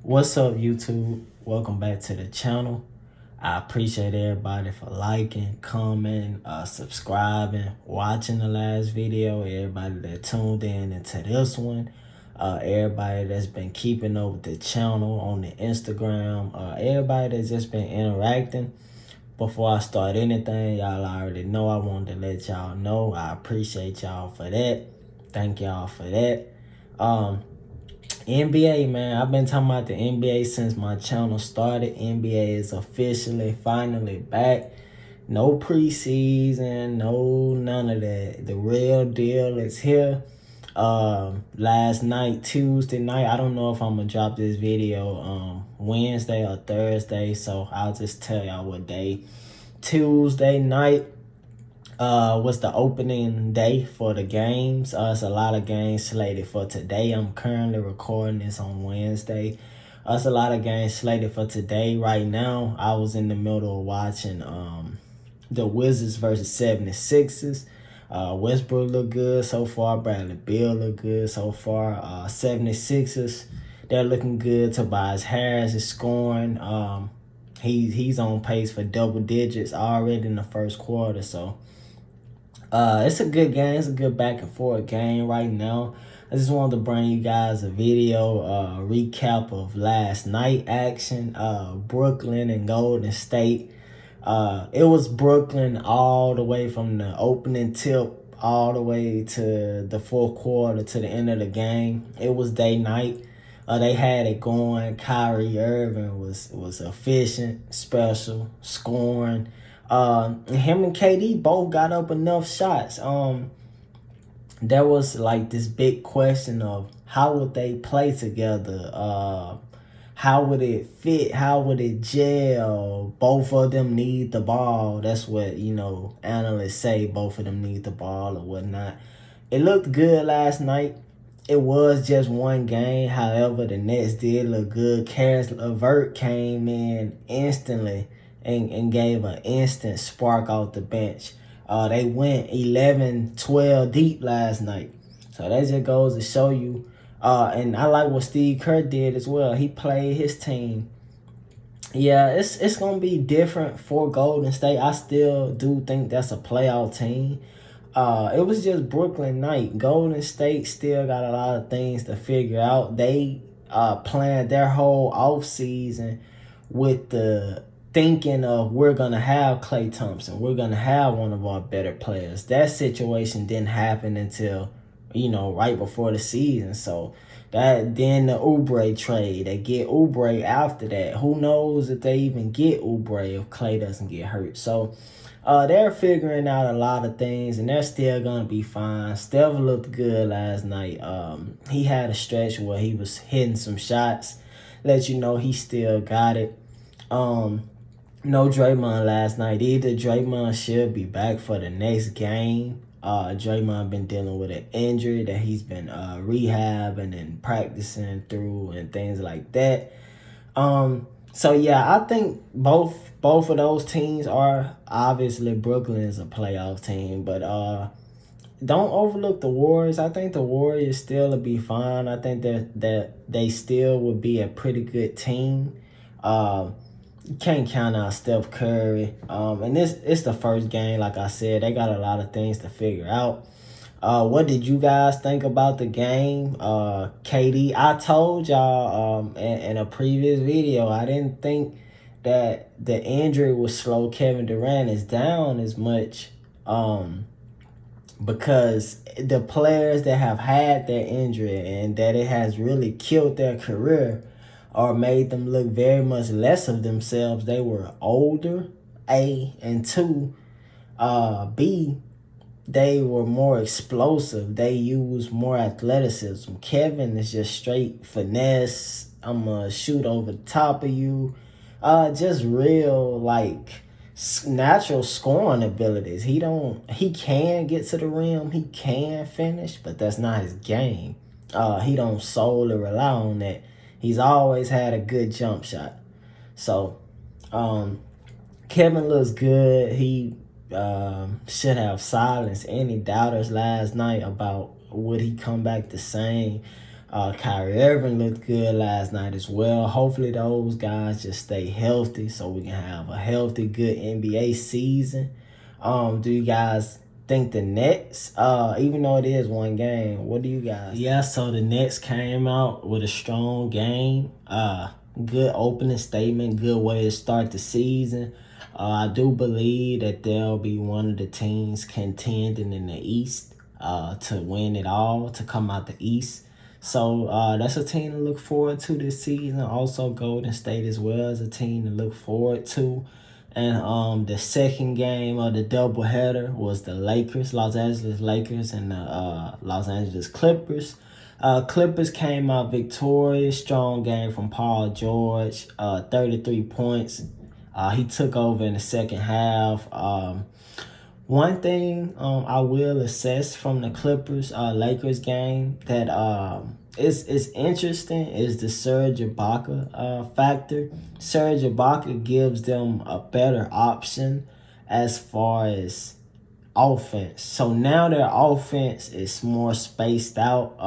What's up, YouTube? Welcome back to the channel. I appreciate everybody for liking, commenting, subscribing, watching the last video, everybody that tuned in into this one, everybody that's been keeping up with the channel on the Instagram, everybody that's just been interacting. Before I start anything, y'all already know I wanted to let y'all know I appreciate y'all for that. Thank y'all for that. NBA, man, I've been talking about the NBA since my channel started. NBA is officially, finally back. No preseason, no none of that. The real deal is here. Last night, Tuesday night, I don't know if I'm gonna drop this video Wednesday or Thursday, so I'll just tell y'all what day. Tuesday night was the opening day for the games. It's a lot of games slated for today. I'm currently recording this on Wednesday. It's a lot of games slated for today. Right now, I was in the middle of watching the Wizards versus 76ers. Westbrook look good so far. Bradley Beal look good so far. 76ers, they're looking good. Tobias Harris is scoring. He's on pace for double digits already in the first quarter. So it's a good game. It's a good back and forth game right now. I just wanted to bring you guys a video recap of last night action. Brooklyn and Golden State. It was Brooklyn all the way from the opening tip all the way to the fourth quarter to the end of the game. It was day night. They had it going. Kyrie Irving was efficient, special, scoring. Him and KD both got up enough shots. There was like this big question of how would they play together? How would it fit? How would it gel? Both of them need the ball. That's what, analysts say. Both of them need the ball or whatnot. It looked good last night. It was just one game. However, the Nets did look good. Caris LeVert came in instantly and gave an instant spark off the bench. They went 11-12 deep last night. So that just goes to show you. And I like what Steve Kerr did as well. He played his team. Yeah, it's going to be different for Golden State. I still do think that's a playoff team. It was just Brooklyn night. Golden State still got a lot of things to figure out. They planned their whole offseason with the thinking of we're going to have Klay Thompson. We're going to have one of our better players. That situation didn't happen until, right before the season. So then the Oubre trade, they get Oubre after that. Who knows if they even get Oubre if Klay doesn't get hurt. So they're figuring out a lot of things, and they're still going to be fine. Steph looked good last night. He had a stretch where he was hitting some shots. Let you know he still got it. No Draymond last night either. Draymond should be back for the next game. Draymond been dealing with an injury that he's been rehabbing and practicing through and things like that. So yeah, I think both of those teams are obviously Brooklyn is a playoff team, but don't overlook the Warriors. I think the Warriors still will be fine. I think that they still would be a pretty good team. You can't count out Steph Curry. And it's the first game, like I said. They got a lot of things to figure out. What did you guys think about the game? KD, I told y'all in a previous video, I didn't think that the injury would slow Kevin Durant is down as much because the players that have had that injury and that it has really killed their career or made them look very much less of themselves. They were older, A, and 2, B, they were more explosive. They used more athleticism. Kevin is just straight finesse. I'm going to shoot over the top of you. Just real, natural scoring abilities. He can get to the rim. He can finish, but that's not his game. He don't solely rely on that. He's always had a good jump shot. So, Kevin looks good. He should have silenced any doubters last night about would he come back the same. Kyrie Irving looked good last night as well. Hopefully those guys just stay healthy so we can have a healthy, good NBA season. Do you guys think the Nets, even though it is one game, what do you guys? Yeah, so the Nets came out with a strong game. Good opening statement, good way to start the season. I do believe that they'll be one of the teams contending in the East to win it all, to come out the East. So that's a team to look forward to this season. Also, Golden State as well as a team to look forward to. And the second game of the doubleheader was the Los Angeles Lakers, and the Los Angeles Clippers. Clippers came out victorious. Strong game from Paul George, 33 points. He took over in the second half. One thing I will assess from the Clippers Lakers game that is interesting is the Serge Ibaka factor. Serge Ibaka gives them a better option as far as offense. So now their offense is more spaced out.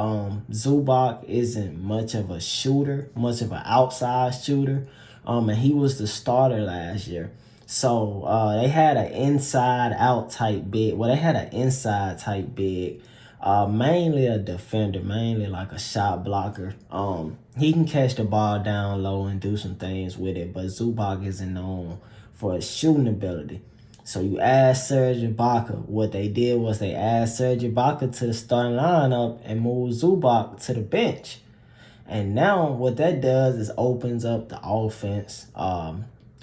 Zubac isn't much of a shooter, much of an outside shooter. And he was the starter last year. So they had an inside out type big. Well, they had an inside type big. Mainly a defender, mainly like a shot blocker. He can catch the ball down low and do some things with it, but Zubac isn't known for his shooting ability. So you add Serge Ibaka. What they did was they add Serge Ibaka to the starting lineup and move Zubac to the bench. And now what that does is opens up the offense,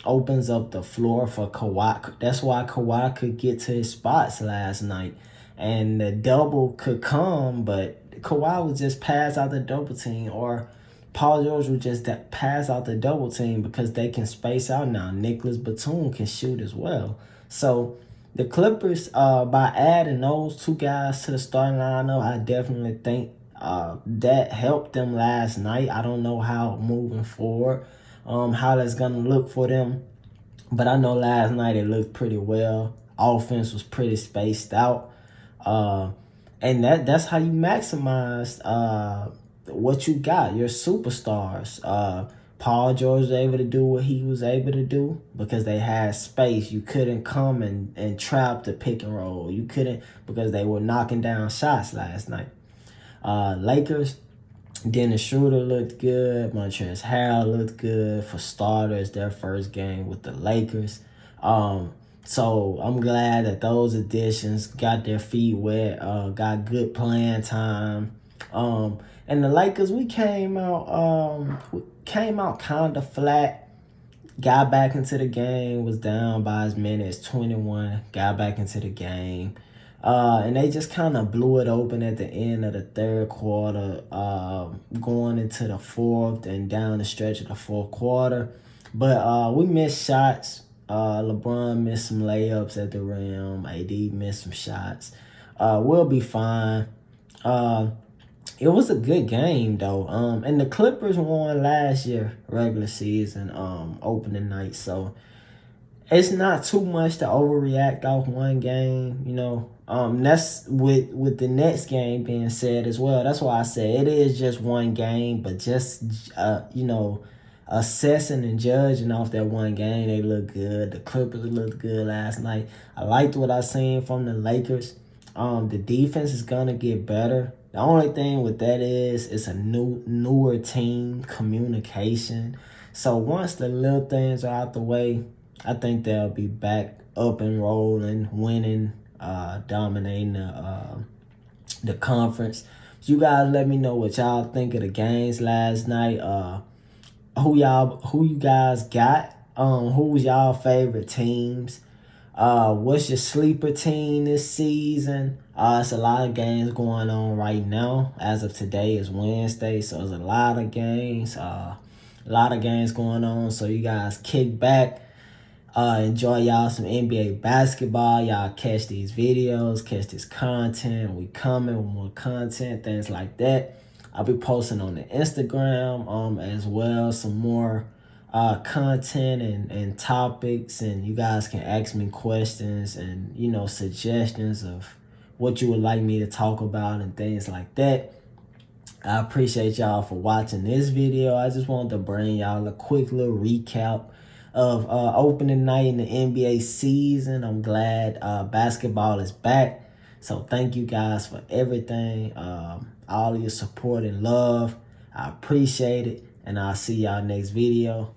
opens up the floor for Kawhi. That's why Kawhi could get to his spots last night. And the double could come, but Kawhi would just pass out the double team, or Paul George would just pass out the double team because they can space out now. Nicholas Batum can shoot as well. So the Clippers, by adding those two guys to the starting lineup, I definitely think that helped them last night. I don't know how moving forward, how that's gonna look for them, but I know last night it looked pretty well. Offense was pretty spaced out, and that's how you maximize what you got, your superstars. Paul George was able to do what he was able to do because they had space. You couldn't come and trap the pick and roll. You couldn't, because they were knocking down shots last night. Lakers, Dennis Schroeder looked good. Montrezl Harrell looked good for starters, their first game with the Lakers. So I'm glad that those additions got their feet wet, got good playing time. And the Lakers, we came out kind of flat. Got back into the game, was down by as many as 21. Got back into the game. And they just kind of blew it open at the end of the third quarter, going into the fourth and down the stretch of the fourth quarter. But we missed shots. LeBron missed some layups at the rim. AD missed some shots. We'll be fine. It was a good game though. And the Clippers won last year regular season opening night. So it's not too much to overreact off one game, you know. That's with the next game being said as well. That's why I said it is just one game, but just assessing and judging off that one game, they look good. The Clippers looked good last night. I liked what I seen from the Lakers. The defense is gonna get better. The only thing with that is it's a newer team, communication. So once the little things are out the way, I think they'll be back up and rolling, winning, dominating the conference. So you guys let me know what y'all think of the games last night. Who you guys got? Who's y'all favorite teams? What's your sleeper team this season? It's a lot of games going on right now. As of today, is Wednesday, so there's a lot of games. A lot of games going on. So you guys kick back, enjoy y'all some NBA basketball. Y'all catch these videos, catch this content. We coming with more content, things like that. I'll be posting on the Instagram as well, some more content and topics, and you guys can ask me questions and suggestions of what you would like me to talk about and things like that. I appreciate y'all for watching this video. I just wanted to bring y'all a quick little recap of opening night in the NBA season. I'm glad basketball is back. So thank you guys for everything, all your support and love. I appreciate it, and I'll see y'all next video.